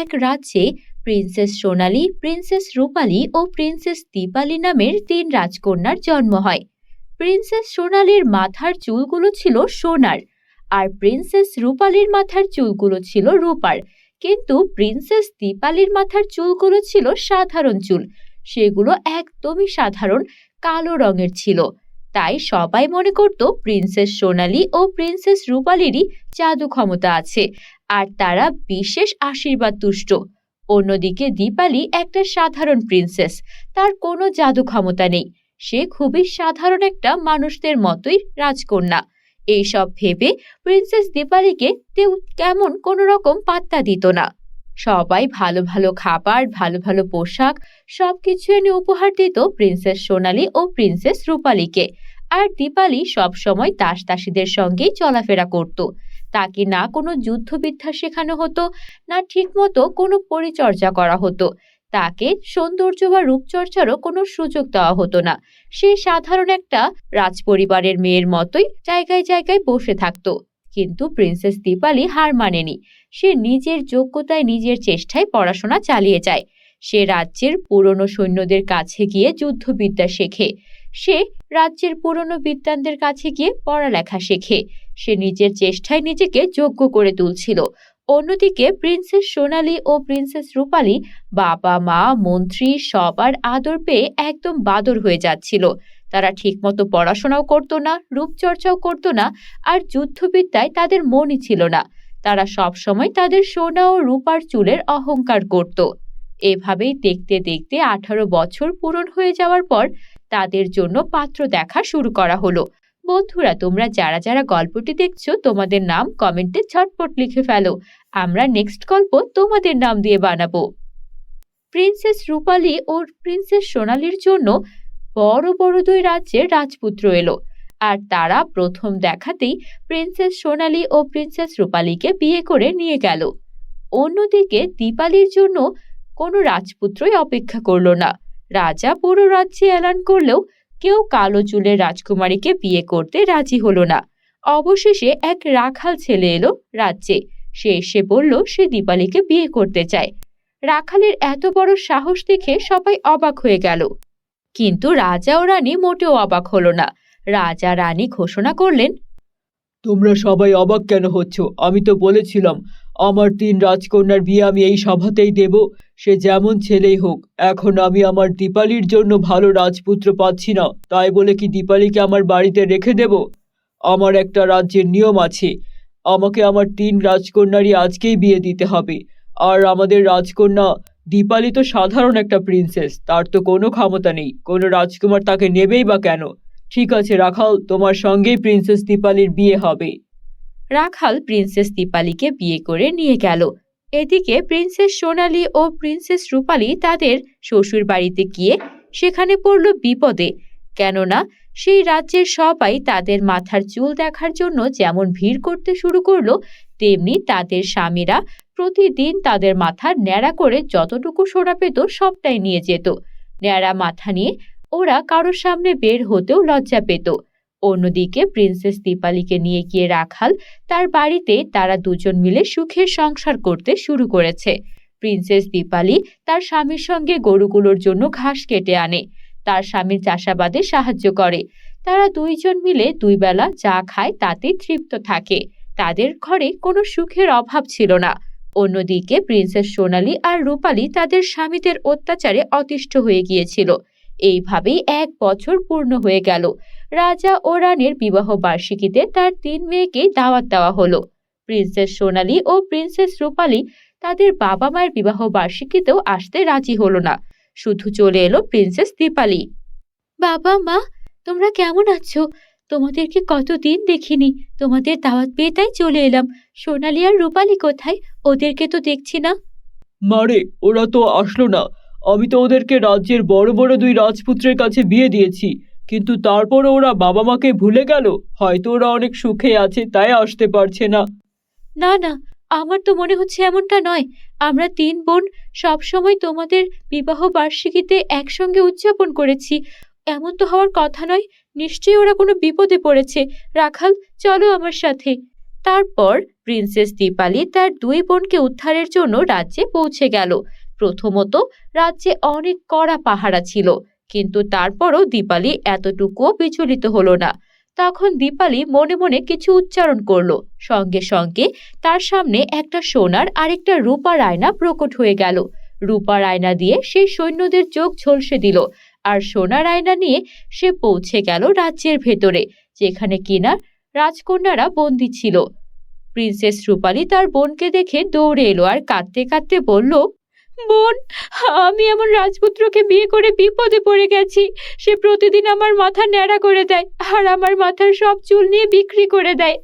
এক রাজ্যে প্রিন্সেস সোনালী, প্রিন্সেস রূপালী ও প্রিন্সেস দীপালি নামের তিন রাজকন্যার জন্ম হয়। প্রিন্সেস সোনালীর মাথার চুলগুলো ছিল সোনার, আর প্রিন্সেস রূপালীর মাথার চুলগুলো ছিল রূপার। কিন্তু প্রিন্সেস দীপালির মাথার চুলগুলো ছিল সাধারণ চুল, সেগুলো একদমই সাধারণ কালো রঙের ছিল। তাই সবাই মনে করত প্রিন্সেস সোনালী ও প্রিন্সেস রূপালীরই জাদু ক্ষমতা আছে, আর তারা বিশেষ আশীর্বাদ তুষ্ট। অন্যদিকে দীপালি একটা সাধারণ প্রিন্সেস, তার কোনো জাদু ক্ষমতা নেই, সে খুবই সাধারণ একটা মানুষদের মতোই রাজকন্যা। এইসব ভেবে প্রিন্সেস দীপালিকে কেউ কেমন কোনো রকম পাত্তা দিত না। সবাই ভালো ভালো খাবার, ভালো ভালো পোশাক সবকিছু এনে উপহার দিত প্রিন্সেস সোনালী ও প্রিন্সেস রূপালীকে। আর দীপালি সবসময় দাস দাসীদের সঙ্গেই চলাফেরা করত। তাকে না কোনো যুদ্ধবিদ্যা শেখানো হতো, না ঠিকমতো কোনো পরিচর্যা করা হতো। তাকে সৌন্দর্য বা রূপচর্চারও কোনো সুযোগ দেওয়া হতো না। সে সাধারণ একটা রাজপরিবারের মেয়ের মতোই জায়গায় জায়গায় বসে থাকতো। কিন্তু প্রিন্সেস দীপালি হার মানেনি। সে নিজের যোগ্যতায়, নিজের চেষ্টায় পড়াশোনা চালিয়ে যায়। সে রাজ্যের পুরনো সৈন্যদের কাছে গিয়ে যুদ্ধবিদ্যা শেখে। সে রাজ্যের পুরনো বিদ্বানদের কাছে গিয়ে পড়ালেখা শেখে। সে নিজের চেষ্টায় নিজেকে যোগ্য করে তুলছিল। অন্যদিকে প্রিন্সেস সোনালী ও প্রিন্সেস রূপালী বাবা মা মন্ত্রী সবার আদর পেয়ে একদম বাদর হয়ে যাচ্ছিল। তারা ঠিকমতো পড়াশোনাও করতো না, রূপচর্চাও করতো না, আর যুদ্ধবিদ্যায় তাদের মনই ছিল না। তারা সবসময় তাদের সোনা ও রূপার চুলের অহংকার করত। এভাবেই দেখতে দেখতে 18 বছর পূরণ হয়ে যাওয়ার পর তাদের জন্য পাত্র দেখা শুরু করা হলো। বন্ধুরা, তোমরা যারা যারা গল্পটি দেখছো, তোমাদের নাম কমেন্টে ঝটপট লিখে ফেলো। আমরা নেক্সট গল্প তোমাদের নাম দিয়ে বানাবো। প্রিন্সেস রূপালী ও প্রিন্সেস সোনালীর জন্য বড় বড় দুই রাজ্যের রাজপুত্র এলো, আর তারা প্রথম দেখাতেই প্রিন্সেস সোনালী ও প্রিন্সেস রূপালীকে বিয়ে করে নিয়ে গেল। অন্যদিকে দীপালির জন্য কোনো রাজপুত্রই অপেক্ষা করল না। রাজা পুরো রাজ্যে এলান করলেও কেউ কালো চুলের রাজকুমারীকে বিয়ে করতে রাজি হলো না। অবশেষে এক রাখাল ছেলে এলো রাজ্যে। সে এসে বলল সে দীপালিকে বিয়ে করতে চায়। রাখালের এত বড় সাহস দেখে সবাই অবাক হয়ে গেল, কিন্তু রাজা ও রানী মোটেও অবাক হলো না। রাজা রানী ঘোষণা করলেন, তোমরা সবাই অবাক কেন হচ্ছ? আমি তো বলেছিলাম আমার 3 রাজকন্যার বিয়ে আমি এই সভাতেই দেব, সে যেমন ছেলেই হোক। এখন আমি আমার দীপালির জন্য ভালো রাজপুত্র পাচ্ছি না, তাই বলে কি দীপালিকে আমার বাড়িতে রেখে দেব? আমার একটা রাজ্যের নিয়ম আছে, আমাকে আমার 3 রাজকন্যারই আজকেই বিয়ে দিতে হবে। আর আমাদের রাজকন্যা দীপালি তো সাধারণ একটা প্রিন্সেস, তার তো কোনো ক্ষমতা নেই, কোনো রাজকুমার তাকে নেবেই বা কেন? ঠিক আছে রাখাল, তোমার সঙ্গেই প্রিন্সেস দীপালির বিয়ে হবে। রাখাল প্রিন্সেস দীপালিকে বিয়ে করে নিয়ে গেল। এদিকে প্রিন্সেস সোনালী ও প্রিন্সেস রূপালী তাদের শ্বশুর বাড়িতে গিয়ে সেখানে পড়ল বিপদে। কেননা সেই রাজ্যের সবাই তাদের মাথার চুল দেখার জন্য যেমন ভিড় করতে শুরু করলো, তেমনি তাদের স্বামীরা প্রতিদিন তাদের মাথা ন্যাড়া করে যতটুকু সোনা পেত সবটাই নিয়ে যেত। ন্যাড়া মাথা নিয়ে ওরা কারোর সামনে বের হতেও লজ্জা পেত। অন্যদিকে প্রিন্সেস দীপালিকে নিয়ে গিয়ে রাখাল তার বাড়িতে তারা দুজন মিলে সুখের সংসার করতে শুরু করেছে। প্রিন্সেস দীপালি তার স্বামীর সঙ্গে গরুগুলোর জন্য ঘাস কেটে আনে, তার স্বামীর চাষাবাদে সাহায্য করে। তারা দুইজন মিলে 2 বেলা যা খায় তাতে তৃপ্ত থাকে। তাদের ঘরে কোনো সুখের অভাব ছিল না। অন্যদিকে প্রিন্সেস সোনালী আর রূপালী তাদের স্বামীদের অত্যাচারে অতিষ্ঠ হয়ে গিয়েছিল। এইভাবেই 1 বছর পূর্ণ হয়ে গেল। রাজা ও রানীর বিবাহ বার্ষিকীতে তার 3 মেয়েকে দাওয়াত দেওয়া হলো। প্রিন্সেস সোনালী ও প্রিন্সেস রূপালী তাদের বাবা মায়ের বিবাহ বার্ষিকীতেও আসতে রাজি হলো না। শুধু চলে এলো প্রিন্সেস দীপালি। বাবা মা, তোমরা কেমন আছো? তোমাদেরকে কতদিন দেখিনি, তোমাদের দাওয়াত পেয়ে তাই চলে এলাম। সোনালী আর রূপালী কোথায়? ওদেরকে তো দেখছি না। মারে, ওরা তো আসলো না। আমি তো ওদেরকে রাজ্যের বড় বড় 2 রাজপুত্রের কাছে বিয়ে দিয়েছি, কিন্তু তারপরে ওরা বাবা মাকে ভুলে গেল। হয়তো ওরা অনেক সুখে আছে তাই আসতে পারছে না। না না, আমার তো মনে হচ্ছে এমনটা নয়। আমরা 3 বোন সবসময় তোমাদের বিবাহ বার্ষিকীতে একসঙ্গে উদযাপন করেছি। এমন তো হওয়ার কথা নয়। নিশ্চয়ই ওরা কোনো বিপদে পড়েছে। রাখাল, চলো আমার সাথে। তারপর প্রিন্সেস দীপালি তার দুই বোনকে উদ্ধারের জন্য রাজ্যে পৌঁছে গেল। প্রথমত, রাজ্যে অনেক কড়া পাহারা ছিল, কিন্তু তারপরও দীপালি এতটুকুও বিচলিত হলো না। তখন দীপালি মনে মনে কিছু উচ্চারণ করলো, সঙ্গে সঙ্গে তার সামনে একটা সোনার আর একটা রূপার আয়না প্রকট হয়ে গেল। রূপার আয়না দিয়ে সেই সৈন্যদের চোখ ঝলসে দিল, আর সোনার আয়না নিয়ে সে পৌঁছে গেল রাজ্যের ভেতরে, যেখানে কিনা রাজকন্যারা বন্দী ছিল। প্রিন্সেস রূপালী তার বোনকে দেখে দৌড়ে এলো আর কাঁদতে কাঁদতে বলল, বোন, আমি আমার রাজপুত্রকে বিয়ে করে বিপদে পড়ে গেছি। সে প্রতিদিন আমার মাথা ন্যাড়া করে দেয় আর আমার মাথার সব চুল নিয়ে বিক্রি করে দেয়।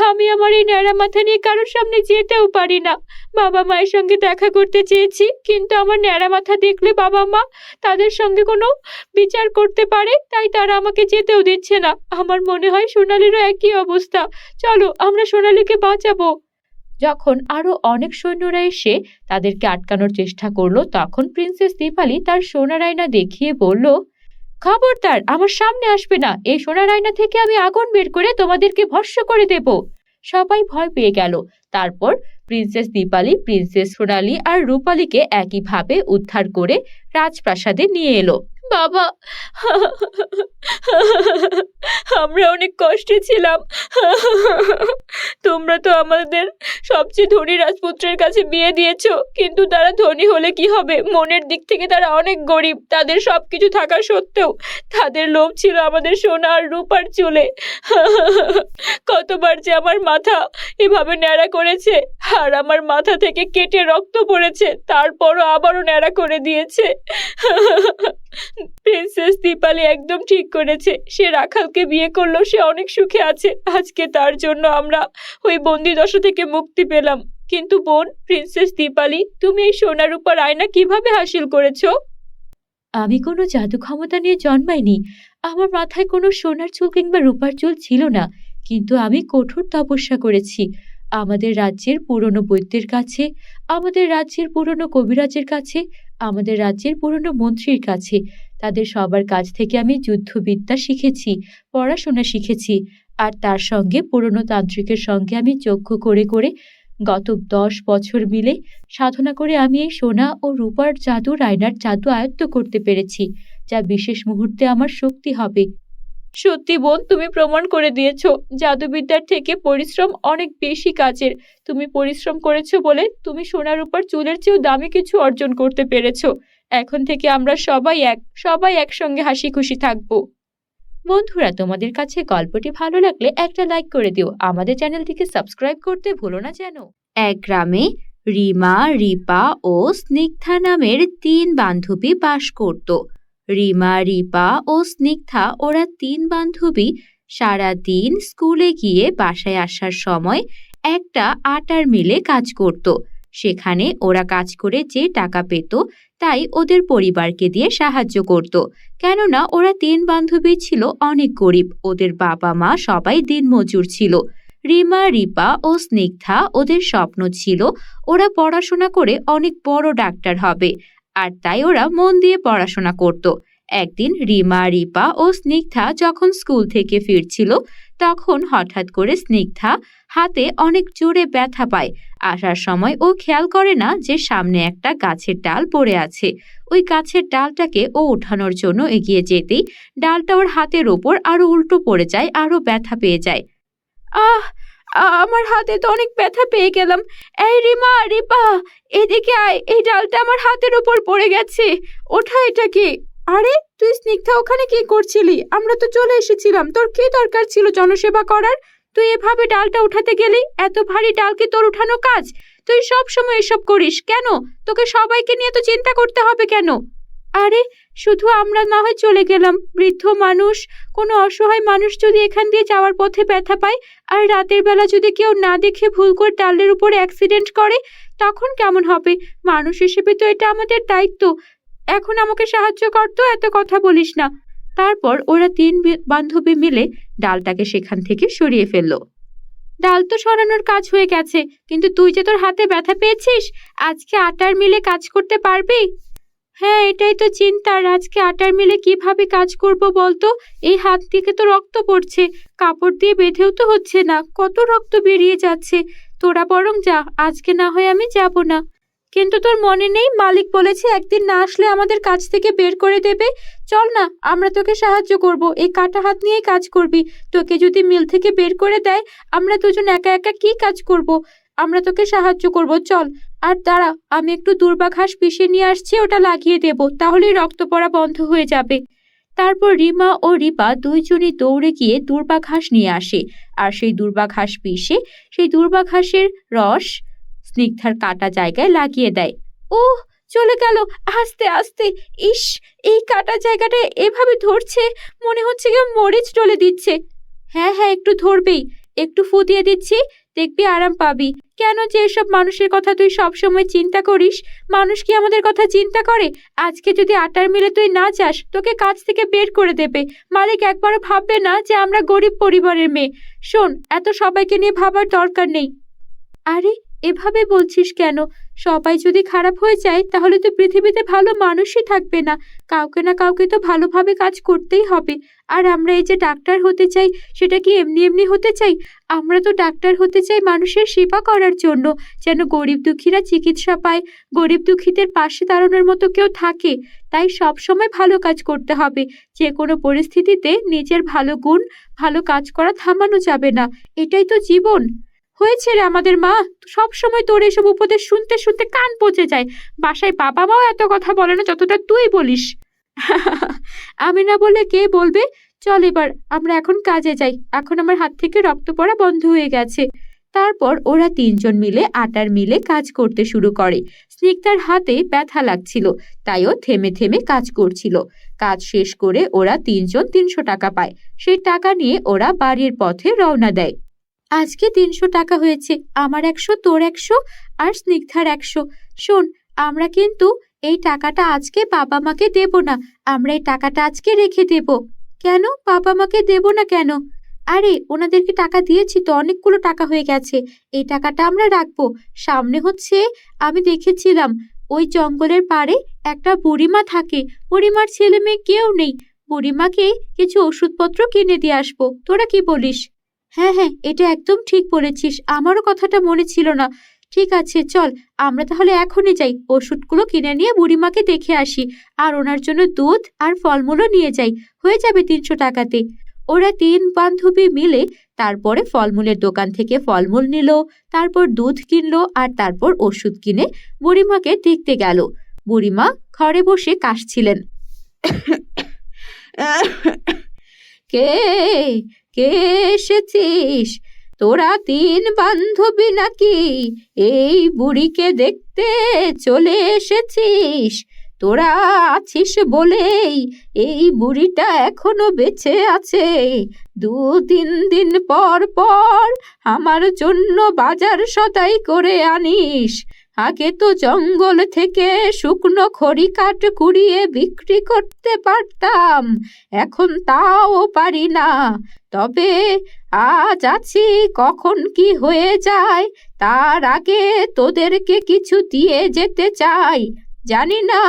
আমি আমার এই ন্যাড়া মাথা নিয়ে কারোর সামনে যেতেও পারি না। বাবা মায়ের সঙ্গে দেখা করতে চেয়েছি, কিন্তু আমার ন্যাড়া মাথা দেখলে বাবা মা তাদের সঙ্গে কোনো বিচার করতে পারে, তাই তারা আমাকে যেতেও দিচ্ছে না। আমার মনে হয় সোনালীরও একই অবস্থা। চলো, আমরা সোনালীকে বাঁচাবো। যখন আরো অনেক সৈন্যরা এসে তাদেরকে আটকানোর চেষ্টা করলো, তখন প্রিন্সেস দীপালি তার সোনার আয়না দেখিয়ে বলল, খবরদার আমার সামনে আসবে না। এই সোনার আয়না থেকে আমি আগুন বের করে তোমাদেরকে ভস্ম করে দেব। সবাই ভয় পেয়ে গেল। তারপর প্রিন্সেস দীপালি প্রিন্সেস সোনালী আর রূপালীকে একইভাবে উদ্ধার করে রাজপ্রাসাদে নিয়ে এলো। বাবা, আমরা অনেক কষ্টে ছিলাম। তোমরা তো আমাদের সবচেয়ে ধনী রাজপুত্রের কাছে বিয়ে দিয়েছো, কিন্তু তারা ধনী হলে কি হবে? মনের দিক থেকে তারা অনেক গরিব। তাদের সবকিছু থাকা সত্ত্বেও তাদের লোভ ছিল আমাদের সোনা আর রূপার চুলে। কতবার যে আমার মাথা এভাবে ন্যাড়া করেছে, আর আমার মাথা থেকে কেটে রক্ত পড়েছে, তারপরও আবারও ন্যাড়া করে দিয়েছে। প্রিন্সেস দীপালি একদম ঠিক করেছে। সে রাখালকে বিয়ে করলো, সে অনেক সুখে আছে। আজকে তার জন্য আমরা ওই বন্দি দশা থেকে মুক্তি পেলাম। কিন্তু বোন, প্রিন্সেস দীপালি, তুমি এই সোনার উপর আয়না কিভাবে হাসিল করেছো? আমি কোনো জাদু ক্ষমতা নিয়ে জন্মাইনি। আমার মাথায় কোনো সোনার চুল কিংবা রূপার চুল ছিল না, কিন্তু আমি কঠোর তপস্যা করেছি। আমাদের রাজ্যের পুরনো বৈদ্যের কাছে, আমাদের রাজ্যের পুরনো কবিরাজের কাছে, আমাদের রাজ্যের পুরনো মন্ত্রীর কাছে, তাদের সবার কাছ থেকে আমি যুদ্ধবিদ্যা শিখেছি, পড়াশোনা শিখেছি। আর তার সঙ্গে পুরনো তান্ত্রিকের সঙ্গে আমি যজ্ঞ করে করে গত 10 বছর মিলে সাধনা করে আমি এই সোনা ও রূপার জাদুর আয়নার জাদু আয়ত্ত করতে পেরেছি, যা বিশেষ মুহূর্তে আমার শক্তি হবে। সত্যি বোন, তুমি প্রমাণ করে দিয়েছো জাদুবিদ্যার থেকে পরিশ্রম অনেক বেশি কাজের। তুমি পরিশ্রম করেছো বলে তুমি সোনার উপর চুলের চেয়েও দামি কিছু অর্জন করতে পেরেছো। এখন থেকে আমরা সবাই একসঙ্গে হাসি খুশি থাকবো। বন্ধুরা, তোমাদের কাছে গল্পটি ভালো লাগলে একটা লাইক করে দিও। আমাদের চ্যানেলটিকে সাবস্ক্রাইব করতে ভুলো না যেন। এক গ্রামে রিমা, রিপা ও স্নিগ্ধা নামের 3 বান্ধবী বাস করত। রিমা, রিপা ও স্নিগ্ধা ওরা 3 বান্ধবী সারাদিন স্কুলে গিয়ে বাসায় আসার সময় একটা আটার মিলে কাজ করত। সেখানে ওরা কাজ করে যে টাকা পেত তাই ওদের পরিবারকে দিয়ে সাহায্য করত। কেননা ওরা 3 বান্ধবী ছিল অনেক গরিব, ওদের বাবা মা সবাই দিনমজুর ছিল। রিমা, রিপা ও স্নিগ্ধা ওদের স্বপ্ন ছিল ওরা পড়াশোনা করে অনেক বড় ডাক্তার হবে, আর তাই ওরা মন দিয়ে পড়াশোনা করত। একদিন রিমা, রিপা ও স্নিগ্ধা যখন স্কুল থেকে ফিরছিল, তখন হঠাৎ করে স্নিগ্ধা হাতে অনেক জোরে ব্যথা পায়। আসার সময় ও খেয়াল করে না যে সামনে একটা গাছের ডাল পড়ে আছে। ওই গাছের ডালটাকে ও ওঠানোর জন্য এগিয়ে যেতেই ডালটা ওর হাতের ওপর আরো উল্টো পড়ে যায়, আরো ব্যথা পেয়ে যায়। আহ, আমার হাতে তো অনেক ব্যথা পেয়ে গেলাম। এই রিমা, রিপা, এদিকে আয়, এই ডালটা আমার হাতের উপর পড়ে গেছে, ওঠা এটাকে। আরে তুই স্নিগ্ধা ওখানে কি করছিলি? আমরা তো চলে এসেছিলাম। তোর কি দরকার ছিল জনসেবা করার? তুই এভাবে ডালটা উঠাতে গেলি? এত ভারী ডাল কি তোর উঠানো কাজ? তুই সব সময় এসব করিস কেন? তোকে সবাইকে নিয়ে তো চিন্তা করতে হবে কেন? আরে শুধু আমরা না হয় চলে গেলাম, বৃদ্ধ মানুষ, কোনো অসহায় মানুষ যদি এখান দিয়ে যাওয়ার পথে ব্যথা পায় আর রাতের বেলা যদি কেউ না দেখে ভুল করে ডালের উপরে অ্যাক্সিডেন্ট করে, তখন কেমন হবে? মানুষ হিসেবে তো এটা আমাদের দায়িত্ব। এখন আমাকে সাহায্য করতো, এত কথা বলিস না। তারপর ওরা 3 বান্ধবী মিলে ডালটাকে সেখান থেকে সরিয়ে ফেললো। ডাল তো সরানোর কাজ হয়ে গেছে, কিন্তু তুই যে তোর হাতে ব্যথা পেয়েছিস, আজকে আটার মিলে কাজ করতে পারবি? হ্যাঁ, এটাই তো চিন্তার। আজকে আটার মিলে কিভাবে কাজ করব বলতো? এই হাত থেকে তো রক্ত পড়ছে, কাপড় দিয়ে বেঁধেও তো হচ্ছে না, কত রক্ত বেরিয়ে যাচ্ছে। তোরা বরং যা, আজকে না হয় আমি যাব না। কিন্তু তোর মনে নেই মালিক বলেছে একদিন না আসলে আমাদের কাজ থেকে বের করে দেবে? চল না, আমরা তোকে সাহায্য করব, এই কাটা হাত নিয়েই কাজ করবি। তোকে যদি মিল থেকে বের করে দেয়, আমরা দুজন একা একা কি কাজ করব? আমরা তোকে সাহায্য করব, চল। আর দাঁড়া, আমি একটু দূর্বা ঘাস পিষে নিয়ে আসছি, ওটা লাগিয়ে দেব, তাহলেই রক্ত পড়া বন্ধ হয়ে যাবে। তারপর রিমা ও রিপা দুইজনই দৌড়ে গিয়ে দূর্বা ঘাস নিয়ে আসে, আর সেই দূর্বা ঘাস পিষে সেই দূর্বা ঘাসের রস স্নিগ্ধার কাটা জায়গায় লাগিয়ে দেয়। ওহ, চলে গেল আস্তে আস্তে। ইস, এই কাটা জায়গাটা এভাবে ধরছে, মনে হচ্ছে কেউ মরিচ ডলে দিচ্ছে। হ্যাঁ হ্যাঁ, একটু ধরবেই, একটু ফু দিয়ে দিচ্ছি, দেখবি আরাম পাবি। কেন যে এসব মানুষের কথা তুই সবসময় চিন্তা করিস? মানুষ কি আমাদের কথা চিন্তা করে? আজকে যদি আটার মিলে তুই না যাস, তোকে কাজ থেকে বের করে দেবে। মালিক একবারও ভাববে না যে আমরা গরিব পরিবারের মেয়ে। শোন, এত সবাইকে নিয়ে ভাবার দরকার নেই। আরে, এভাবে বলছিস কেন? সবাই যদি খারাপ হয়ে যায়, তাহলে তো পৃথিবীতে ভালো মানুষই থাকবে না। কাউকে না কাউকে তো ভালোভাবে কাজ করতেই হবে। আর আমরা এই যে ডাক্তার হতে চাই, সেটা কি এমনি এমনি হতে চাই? আমরা তো ডাক্তার হতে চাই মানুষের সেবা করার জন্য, যেন গরিব দুঃখীরা চিকিৎসা পায়, গরিব দুঃখীদের পাশে দাঁড়ানোর মতো কেউ থাকে। তাই সব সময় ভালো কাজ করতে হবে। যে কোনো পরিস্থিতিতে নিজের ভালো গুণ, ভালো কাজ করা থামানো যাবে না। এটাই তো জীবন। হয়েছে রে আমাদের মা, সব সময় তোর এসব উপদেশ শুনতে শুনতে কান পচে যায়। বাসায় বাবা মাও এত কথা বলে না যতটা তুই বলিস। আমি না বললে কে বলবে? চল এবার আমরা এখন কাজে যাই, এখন আমার হাত থেকে রক্ত পড়া বন্ধ হয়ে গেছে। তারপর ওরা তিনজন মিলে আটার মিলে কাজ করতে শুরু করে। স্নিগ্ধার হাতে ব্যথা লাগছিল, তাই ও থেমে থেমে কাজ করছিল। কাজ শেষ করে ওরা তিনজন 300 টাকা পায়। সেই টাকা নিয়ে ওরা বাড়ির পথে রওনা দেয়। আজকে 300 টাকা হয়েছে, আমার 100, তোর 100 আর স্নিগ্ধার 100। শোন, আমরা কিন্তু এই টাকাটা আজকে বাবা মাকে দেব না, আমরা এই টাকাটা আজকে রেখে দেব। কেন বাবা মাকে দেব না কেন? আরে, ওনাদেরকে টাকা দিয়েছি তো, অনেকগুলো টাকা হয়ে গেছে। এই টাকাটা আমরা রাখবো। সামনে হচ্ছে, আমি দেখেছিলাম ওই জঙ্গলের পাড়ে একটা বুড়িমা থাকে, বুড়িমার ছেলে মেয়ে কেউ নেই। বুড়িমাকে কিছু ওষুধপত্র কিনে দিয়ে আসবো, তোরা কি বলিস? হ্যাঁ হ্যাঁ, এটা একদম ঠিক বলেছিস, আমারও কথাটা মনে ছিল না। ঠিক আছে, চল আমরা তাহলে এখনই যাই, ওষুধগুলো কিনে নিয়ে বুড়িমাকে দেখে আসি, আর ওনার জন্য দুধ আর ফলমূলও নিয়ে যাই। হয়ে যাবে 300 টাকাতে। ওরা 3 বান্ধবী মিলে তারপরে ফলমূলের দোকান থেকে ফলমূল নিল, তারপর দুধ কিনলো, আর তারপর ওষুধ কিনে বুড়িমাকে দেখতে গেল। বুড়িমা ঘরে বসে কাশছিলেন। কে কে এসেছিস? তোরা 3 বান্ধবী নাকি এই বুড়িকে দেখতে চলে এসেছিস? তোরা আছিস বলেই এই বুড়িটা এখনো বেঁচে আছে। 2-3 দিন পর পর আমার জন্য বাজার সদাই করে আনিস। আগে তো জঙ্গল থেকে শুকনো খড়ি কাঠ কুড়িয়ে বিক্রি করতে পারতাম, এখন তাও পারি না। তবে আজ আছি, কখন কি হয়ে যায় তার আগে তোদেরকে কিছু দিয়ে যেতে চাই। জানি না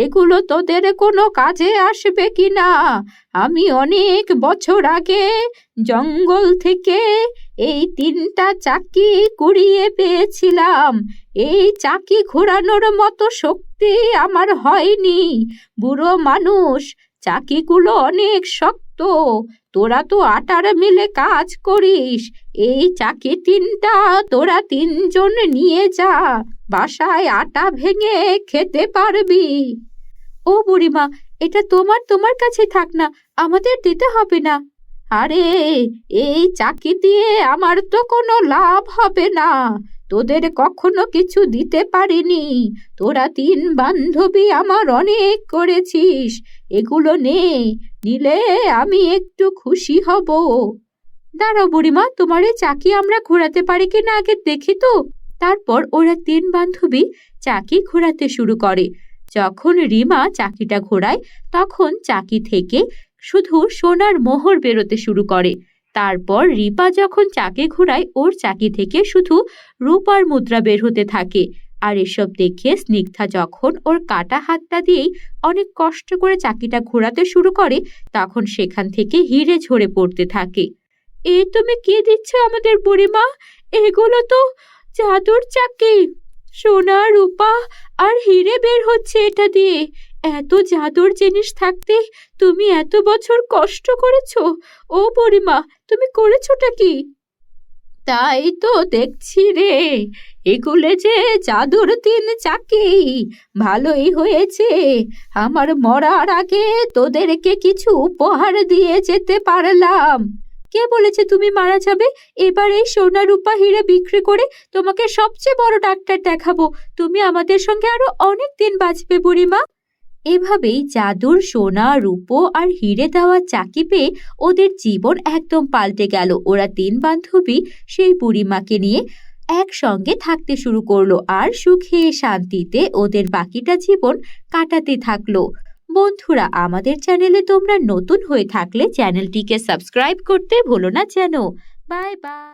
এগুলো তোদের কোনো কাজে আসবে কিনা। আমি অনেক বছর আগে জঙ্গল থেকে এই 3টা চাকি কুড়িয়ে পেয়েছিলাম। এই চাকি ঘোরানোর মতো শক্তি আমার হয়নি। বুড়ো মানুষ, চাকিগুলো অনেক শক্ত। তোরা তো আটার মিলে কাজ করিস, এই চাকি 3টা তোরা 3 জন নিয়ে যা, বাসায় আটা ভেঙে খেতে পারবি। ও বুড়িমা, এটা তোমার কাছে থাক না, আমাদের দিতে হবে না। আরে, এই চাকি দিয়ে আমার তো কোনো লাভ হবে না, তোদের কখনো কিছু দিতে পারিনি। তোরা 3 বান্ধবী আমার অনেক করেছিস, এগুলো নিলে আমি একটু খুশি হব। দাঁড়াও বুড়িমা, তোমার এই চাকি আমরা ঘোরাতে পারি কিনা আগে দেখি তো। তারপর ওরা 3 বান্ধবী চাকি ঘোরাতে শুরু করে। যখন রিমা চাকিটা ঘোরায়, তখন চাকি থেকে শুধু সোনার মোহর বেরোতে শুরু করে। তারপর রিপা যখন চাকি ঘোরায়, ওর চাকি থেকে শুধু রূপার মুদ্রা বের হতে থাকে। আর এসব দেখে স্নিগ্ধা যখন ওর কাটা হাতটা দিয়েই অনেক কষ্ট করে চাকিটা ঘোরাতে শুরু করে, তখন সেখান থেকে হিরে ঝরে পড়তে থাকে। তুমি কি দিচ্ছ আমাদের বুড়িমা? এগুলো তো জাদুর চাকি, সোনা রূপা আর হিরে বের হচ্ছে এটা দিয়ে। এত জাদুর জিনিস থাকতে তুমি এত বছর কষ্ট করেছো। ও বুড়িমা, তুমি করেছোটা কি? তাই তো দেখছি রে, এগুলো যে জাদুর 3 চাকি। ভালোই হয়েছে, আমার মরার আগে তোদেরকে কিছু উপহার দিয়ে যেতে পারলাম। কে বলেছে তুমি মারা যাবে? এবার এই সোনা রূপা হিরে বিক্রি করে তোমাকে সবচেয়ে বড় ডাক্তার দেখাবো। তুমি আমাদের সঙ্গে আরো অনেক দিন বাঁচবে বুড়িমা। এভাবেই জাদুর সোনা রূপো আর হিরে দেওয়া চাকি পেয়ে ওদের জীবন একদম পাল্টে গেল। ওরা 3 বান্ধবী সেই বুড়িমাকে নিয়ে একসঙ্গে থাকতে শুরু করলো আর সুখে শান্তিতে ওদের বাকিটা জীবন কাটাতে থাকলো। বন্ধুরা, আমাদের চ্যানেলে তোমরা নতুন হয়ে থাকলে চ্যানেলটিকে সাবস্ক্রাইব করতে ভুলো না যেন। Bye bye.